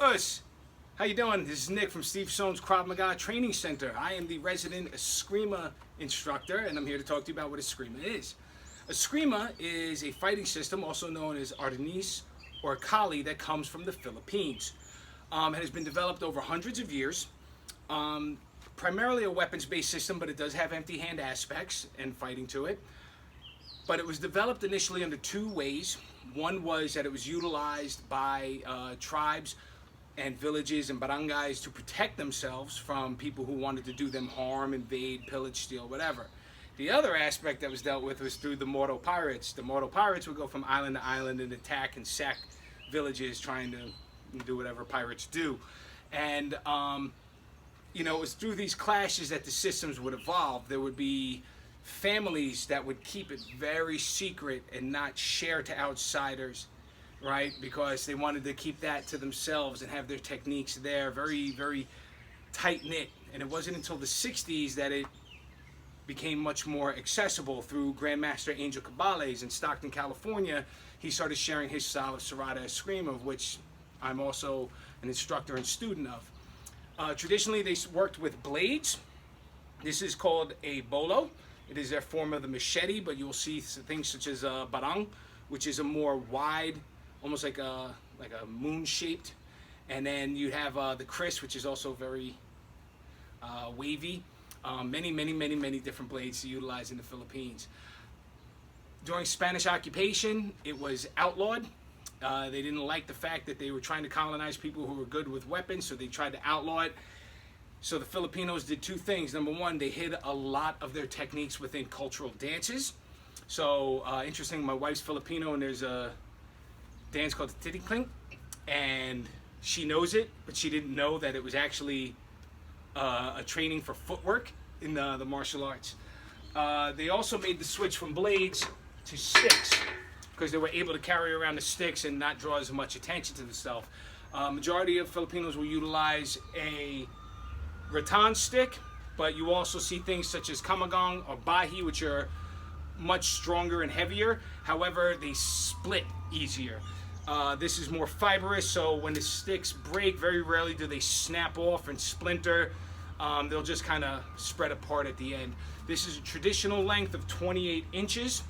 Us. How you doing? This is Nick from Steve Soane's Krav Maga Training Center. I am the resident Eskrima instructor, and I'm here to talk to you about what Eskrima is. Eskrima is a fighting system, also known as Ardennes or Kali, that comes from the Philippines. It has been developed over hundreds of years. Primarily a weapons-based system, but it does have empty hand aspects and fighting to it. But it was developed initially under two ways. One was that it was utilized by tribes and villages and barangays to protect themselves from people who wanted to do them harm, invade, pillage, steal, whatever. The other aspect that was dealt with was through the mortal pirates. The mortal pirates would go from island to island and attack and sack villages, trying to do whatever pirates do. And it was through these clashes that the systems would evolve. There would be families that would keep it very secret and not share to outsiders, right? Because they wanted to keep that to themselves and have their techniques there, very, very tight-knit. And it wasn't until the 60s that it became much more accessible through Grandmaster Angel Cabales in Stockton, California. He started sharing his style of Serrata Eskrima, of which I'm also an instructor and student of. Traditionally, they worked with blades. This is called a bolo. It is their form of the machete, but you'll see things such as barang, which is a more wide, almost like a moon-shaped. And then you have the kris, which is also very wavy. Many different blades to utilize in the Philippines. During Spanish occupation, it was outlawed. They didn't like the fact that they were trying to colonize people who were good with weapons, so they tried to outlaw it. So the Filipinos did two things. Number one, they hid a lot of their techniques within cultural dances. So interesting, my wife's Filipino, and there's a dance called the titikling, and she knows it, but she didn't know that it was actually a training for footwork in the martial arts. They also made the switch from blades to sticks, because they were able to carry around the sticks and not draw as much attention to themselves. Majority of Filipinos will utilize a rattan stick, but you also see things such as kamagang or bahi, which are much stronger and heavier. However, they split easier. This is more fibrous, so when the sticks break, very rarely do they snap off and splinter. They'll just kind of spread apart at the end. This is a traditional length of 28 inches,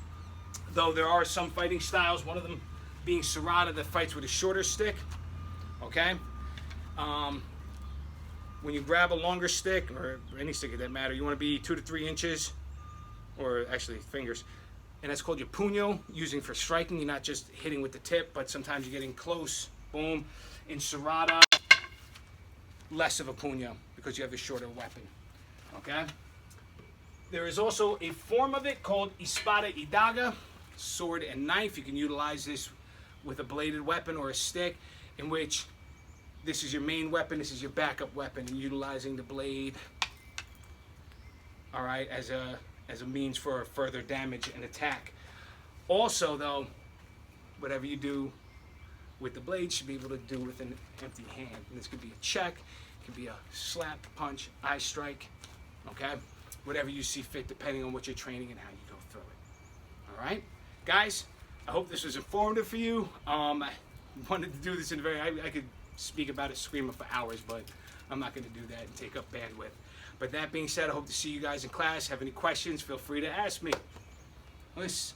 though there are some fighting styles, one of them being Serrata, that fights with a shorter stick. Okay? When you grab a longer stick, or any stick of that matter, you want to be 2 to 3 inches, or actually fingers, and that's called your puño, using for striking. You're not just hitting with the tip, but sometimes you're getting close, boom. In Serrata, less of a puño, because you have a shorter weapon, okay? There is also a form of it called espada y daga, sword and knife. You can utilize this with a bladed weapon or a stick, in which this is your main weapon, this is your backup weapon, and utilizing the blade, all right, as a means for further damage and attack. Also, though, whatever you do with the blade should be able to do with an empty hand. And this could be a check, it could be a slap, punch, eye strike, okay? Whatever you see fit, depending on what you're training and how you go through it. All right, guys, I hope this was informative for you. I wanted to do this in a very, I could speak about Eskrima for hours, but I'm not going to do that and take up bandwidth. But that being said, I hope to see you guys in class. Have any questions, feel free to ask me. Let's